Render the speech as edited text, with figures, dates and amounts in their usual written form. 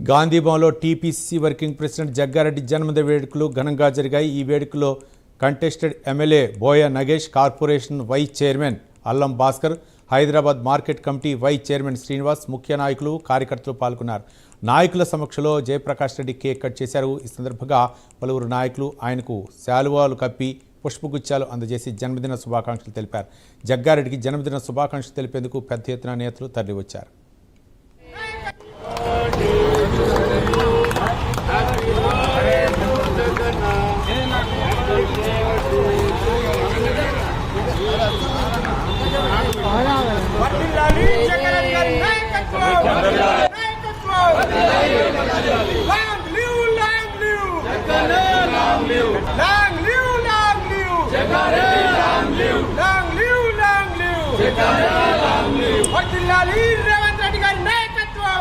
గాంధీభవన్లో TPCC working president Jaggareddy జన్మదిన వేడుకలు ఘనంగా జరిగాయి. ఈ వేడుకలో contested MLA Boya Nagesh, corporation vice chairman Allam Bhaskar, Hyderabad market committee vice chairman Srinivas, ముఖ్య నాయకులు, కార్యకర్తలు పాల్గొన్నారు. నాయకుల సమక్షంలో జయప్రకాష్ రెడ్డి కేక్ కట్ చేశారు. ఈ సందర్భంగా పలువురు నాయకులు ఆయనకు శాలువాలు కప్పి పుష్పగుచ్చాలు అందజేసి జన్మదిన శుభాకాంక్షలు తెలిపారు. జగ్గారెడ్డికి జన్మదిన శుభాకాంక్షలు తెలిపేందుకు పెద్ద ఎత్తున నేతలు తరలివచ్చారు. రేవంత్ రెడ్డి గారి నాయకత్వం